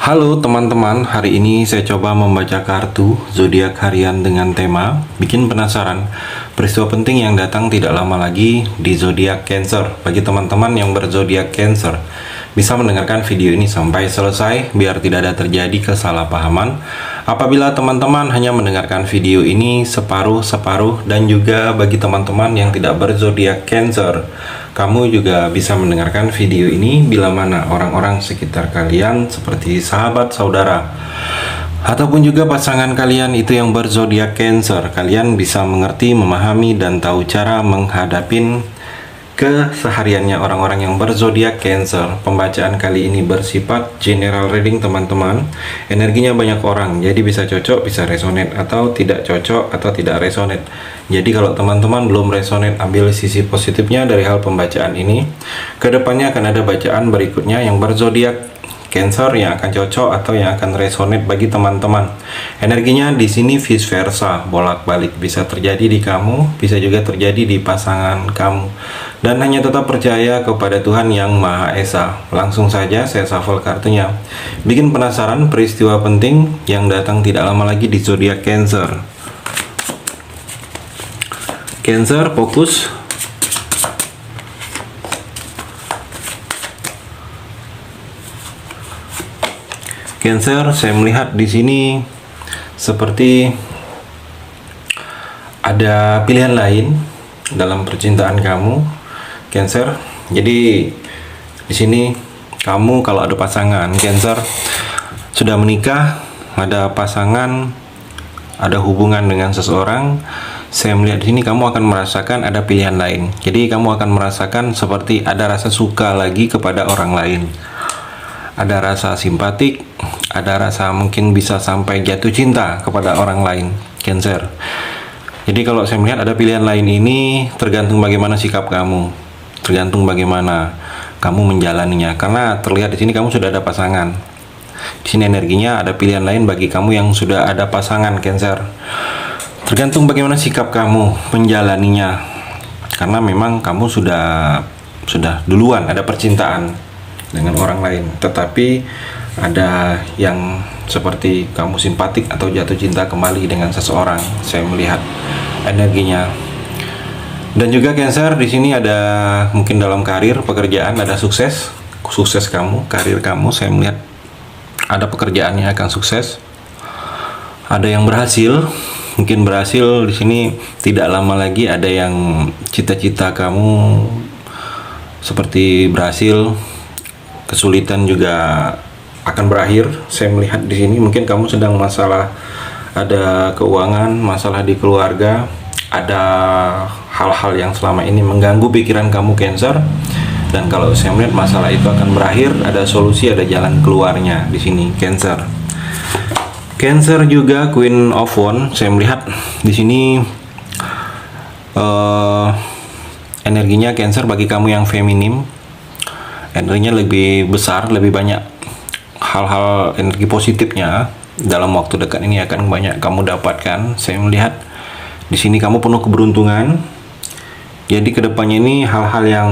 Halo teman-teman, hari ini saya coba membaca kartu zodiak harian dengan tema bikin penasaran peristiwa penting yang datang tidak lama lagi di zodiak Cancer. Bagi teman-teman yang berzodiak Cancer, bisa mendengarkan video ini sampai selesai biar tidak ada terjadi kesalahpahaman. Apabila teman-teman hanya mendengarkan video ini separuh-separuh, dan juga bagi teman-teman yang tidak berzodiak Cancer, kamu juga bisa mendengarkan video ini bila mana orang-orang sekitar kalian seperti sahabat, saudara, ataupun juga pasangan kalian itu yang berzodiak Cancer. Kalian bisa mengerti, memahami, dan tahu cara menghadapin kesehariannya orang-orang yang berzodiak Cancer. Pembacaan kali ini bersifat general reading teman-teman. Energinya banyak orang, jadi bisa cocok, bisa resonate, atau tidak cocok atau tidak resonate. Jadi kalau teman-teman belum resonate, ambil sisi positifnya dari hal pembacaan ini. Kedepannya akan ada bacaan berikutnya yang berzodiak Cancer yang akan cocok atau yang akan resonate bagi teman-teman. Energinya di sini vice versa, bolak-balik, bisa terjadi di kamu, bisa juga terjadi di pasangan kamu. Dan hanya tetap percaya kepada Tuhan Yang Maha Esa. Langsung saja saya shuffle kartunya. Bikin penasaran peristiwa penting yang datang tidak lama lagi di zodiak Cancer. Cancer, fokus. Cancer, saya melihat di sini seperti ada pilihan lain dalam percintaan kamu, Cancer. Jadi di sini kamu kalau ada pasangan, Cancer, sudah menikah, ada pasangan, ada hubungan dengan seseorang, saya melihat di sini kamu akan merasakan ada pilihan lain. Jadi kamu akan merasakan seperti ada rasa suka lagi kepada orang lain. Ada rasa simpatik, ada rasa mungkin bisa sampai jatuh cinta kepada orang lain, Cancer. Jadi kalau saya melihat ada pilihan lain ini tergantung bagaimana sikap kamu, tergantung bagaimana kamu menjalaninya. Karena terlihat di sini kamu sudah ada pasangan. Di sini energinya ada pilihan lain bagi kamu yang sudah ada pasangan, Cancer. Tergantung bagaimana sikap kamu menjalaninya. Karena memang kamu sudah duluan ada percintaan dengan orang lain, tetapi ada yang seperti kamu simpatik atau jatuh cinta kembali dengan seseorang. Saya melihat energinya. Dan juga Cancer, di sini ada mungkin dalam karir, pekerjaan, ada sukses kamu, karir kamu. Saya melihat ada pekerjaannya akan sukses. Ada yang berhasil, mungkin berhasil di sini tidak lama lagi. Ada yang cita-cita kamu seperti berhasil, kesulitan juga akan berakhir. Saya melihat di sini mungkin kamu sedang masalah, ada keuangan, masalah di keluarga, ada hal-hal yang selama ini mengganggu pikiran kamu, Cancer. Dan kalau saya melihat masalah itu akan berakhir, ada solusi, ada jalan keluarnya di sini, Cancer. Cancer juga Queen of Wands. Saya melihat di sini energinya Cancer bagi kamu yang feminim, energinya lebih besar, lebih banyak hal-hal energi positifnya dalam waktu dekat ini akan banyak kamu dapatkan. Saya melihat di sini kamu penuh keberuntungan. Jadi kedepannya ini hal-hal yang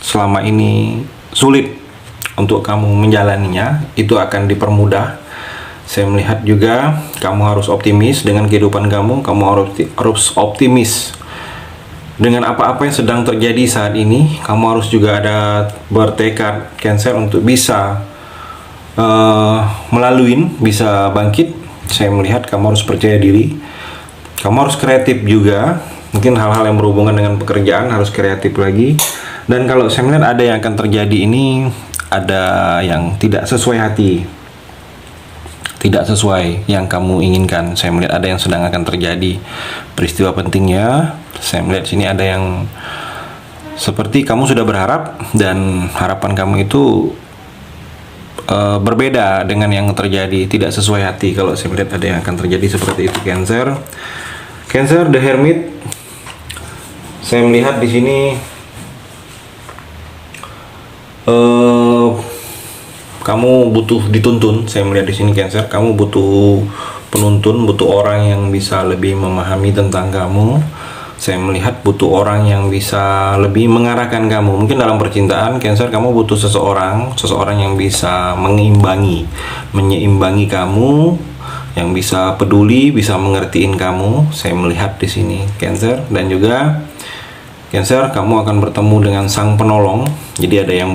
selama ini sulit untuk kamu menjalaninya itu akan dipermudah. Saya melihat juga kamu harus optimis dengan kehidupan kamu. Kamu harus optimis dengan apa-apa yang sedang terjadi saat ini. Kamu harus juga ada bertekad, Cancer, untuk bisa melaluin, bisa bangkit. Saya melihat kamu harus percaya diri. Kamu harus kreatif juga. Mungkin hal-hal yang berhubungan dengan pekerjaan harus kreatif lagi. Dan kalau saya melihat ada yang akan terjadi ini, ada yang tidak sesuai hati, tidak sesuai yang kamu inginkan. Saya melihat ada yang sedang akan terjadi peristiwa pentingnya. Saya melihat sini ada yang seperti kamu sudah berharap dan harapan kamu itu berbeda dengan yang terjadi, tidak sesuai hati. Kalau saya melihat ada yang akan terjadi seperti itu, Cancer. Cancer, The Hermit. Saya melihat di sini kamu butuh dituntun. Saya melihat di sini, Cancer, kamu butuh penuntun, butuh orang yang bisa lebih memahami tentang kamu, Saya melihat butuh orang yang bisa lebih mengarahkan kamu. Mungkin dalam percintaan Cancer, kamu butuh seseorang yang bisa menyeimbangi kamu, yang bisa peduli, bisa mengertiin kamu. Saya melihat di sini Cancer. Dan juga Cancer, kamu akan bertemu dengan sang penolong. Jadi ada yang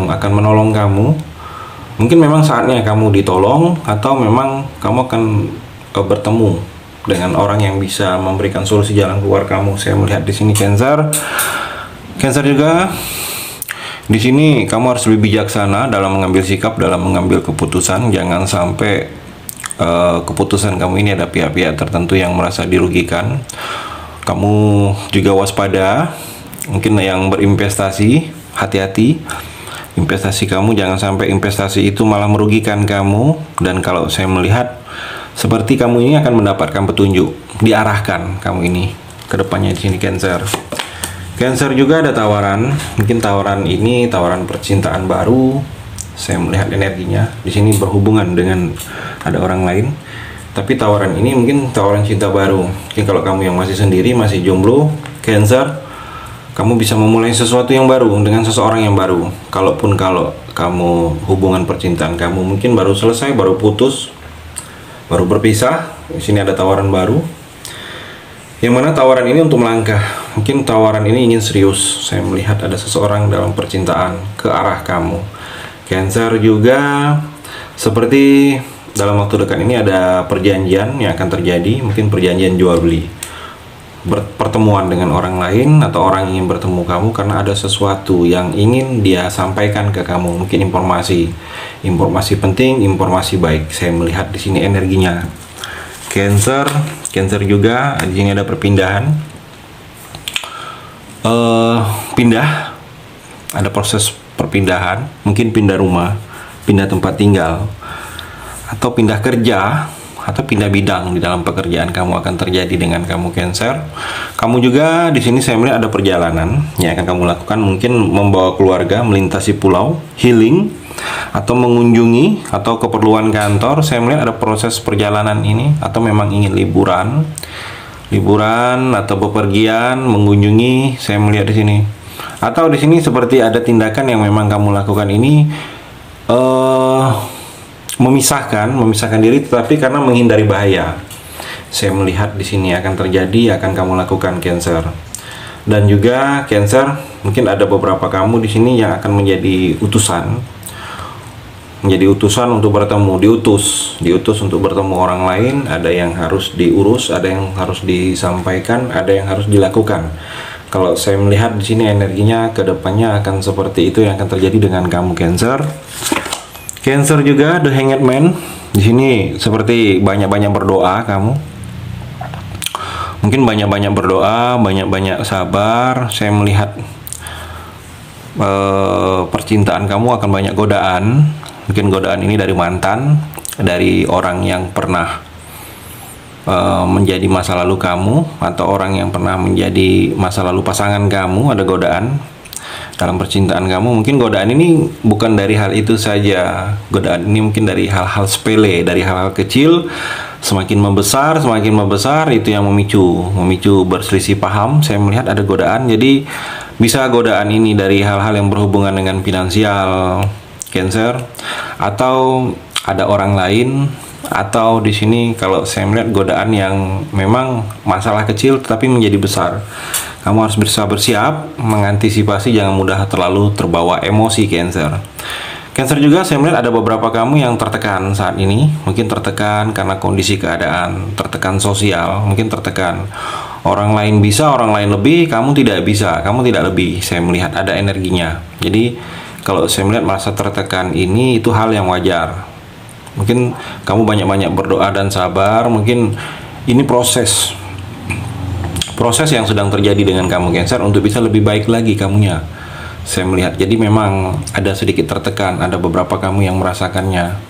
akan menolong kamu. Mungkin memang saatnya kamu ditolong, atau memang kamu akan bertemu dengan orang yang bisa memberikan solusi jalan keluar kamu. Saya melihat di sini Cancer. Cancer juga di sini kamu harus lebih bijaksana dalam mengambil sikap, dalam mengambil keputusan. Jangan sampai keputusan kamu ini ada pihak-pihak tertentu yang merasa dirugikan. Kamu juga waspada. Mungkin yang berinvestasi, hati-hati. Investasi kamu jangan sampai investasi itu malah merugikan kamu. Dan kalau saya melihat seperti kamu ini akan mendapatkan petunjuk, diarahkan kamu ini ke depannya di sini Cancer. Cancer juga ada tawaran, mungkin tawaran ini tawaran percintaan baru. Saya melihat energinya di sini berhubungan dengan ada orang lain. Tapi tawaran ini mungkin tawaran cinta baru. Mungkin kalau kamu yang masih sendiri, masih jomblo, Cancer, kamu bisa memulai sesuatu yang baru dengan seseorang yang baru. Kalau kamu hubungan percintaan kamu mungkin baru selesai, baru putus, baru berpisah, di sini ada tawaran baru. Yang mana tawaran ini untuk melangkah. Mungkin tawaran ini ingin serius. Saya melihat ada seseorang dalam percintaan ke arah kamu. Cancer juga seperti dalam waktu dekat ini ada perjanjian yang akan terjadi. Mungkin perjanjian jual beli, pertemuan dengan orang lain, atau orang ingin bertemu kamu karena ada sesuatu yang ingin dia sampaikan ke kamu. Mungkin informasi penting, informasi baik. Saya melihat di sini energinya Cancer juga di sini ada perpindahan, ada proses perpindahan. Mungkin pindah rumah, pindah tempat tinggal, atau pindah kerja, atau pindah bidang di dalam pekerjaan kamu akan terjadi dengan kamu Cancer. Kamu juga di sini saya melihat ada perjalanan yang akan kamu lakukan, mungkin membawa keluarga, melintasi pulau, healing, atau mengunjungi, atau keperluan kantor. Saya melihat ada proses perjalanan ini, atau memang ingin liburan atau bepergian, mengunjungi. Saya melihat di sini, atau di sini seperti ada tindakan yang memang kamu lakukan ini memisahkan diri, tetapi karena menghindari bahaya. Saya melihat di sini akan terjadi, akan kamu lakukan Cancer. Dan juga Cancer, mungkin ada beberapa kamu di sini yang akan menjadi utusan untuk bertemu, diutus untuk bertemu orang lain. Ada yang harus diurus, ada yang harus disampaikan, ada yang harus dilakukan. Kalau saya melihat di sini energinya ke depannya akan seperti itu yang akan terjadi dengan kamu Cancer. Cancer juga The Hanged Man. Di sini seperti banyak-banyak berdoa kamu. Mungkin banyak-banyak berdoa, banyak-banyak sabar. Saya melihat percintaan kamu akan banyak godaan. Mungkin godaan ini dari mantan, dari orang yang pernah menjadi masa lalu kamu, atau orang yang pernah menjadi masa lalu pasangan kamu. Ada godaan dalam percintaan kamu. Mungkin godaan ini bukan dari hal itu saja. Godaan ini mungkin dari hal-hal sepele, dari hal-hal kecil. Semakin membesar itu yang memicu berselisih paham. Saya melihat ada godaan. Jadi bisa godaan ini dari hal-hal yang berhubungan dengan finansial Cancer, atau ada orang lain, atau di sini kalau saya melihat godaan yang memang masalah kecil tetapi menjadi besar. Kamu harus bisa bersiap, mengantisipasi, jangan mudah terlalu terbawa emosi Cancer. Cancer juga saya melihat ada beberapa kamu yang tertekan saat ini. Mungkin tertekan karena kondisi keadaan, tertekan sosial, mungkin tertekan. Orang lain bisa, orang lain lebih, kamu tidak bisa, kamu tidak lebih. Saya melihat ada energinya. Jadi kalau saya melihat merasa tertekan ini, itu hal yang wajar. Mungkin kamu banyak-banyak berdoa dan sabar. Mungkin ini proses yang sedang terjadi dengan kamu Cancer untuk bisa lebih baik lagi kamunya. Saya melihat, jadi memang ada sedikit tertekan. Ada beberapa kamu yang merasakannya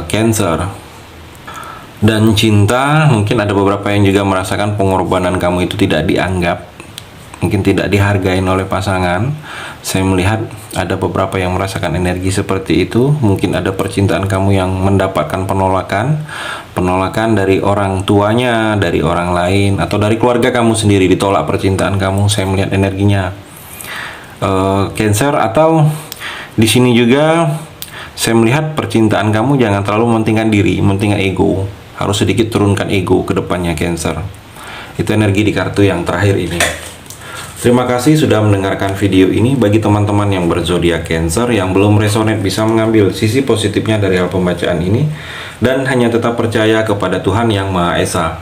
Cancer. Dan cinta, mungkin ada beberapa yang juga merasakan pengorbanan kamu itu tidak dianggap, mungkin tidak dihargai oleh pasangan. Saya melihat ada beberapa yang merasakan energi seperti itu. Mungkin ada percintaan kamu yang mendapatkan penolakan, penolakan dari orang tuanya, dari orang lain, atau dari keluarga kamu sendiri, ditolak percintaan kamu. Saya melihat energinya Cancer. Atau di sini juga saya melihat percintaan kamu jangan terlalu mementingkan diri, mementingkan ego. Harus sedikit turunkan ego ke depannya Cancer. Itu energi di kartu yang terakhir ini. Terima kasih sudah mendengarkan video ini. Bagi teman-teman yang berzodiak Cancer yang belum resonate, bisa mengambil sisi positifnya dari hal pembacaan ini dan hanya tetap percaya kepada Tuhan Yang Maha Esa.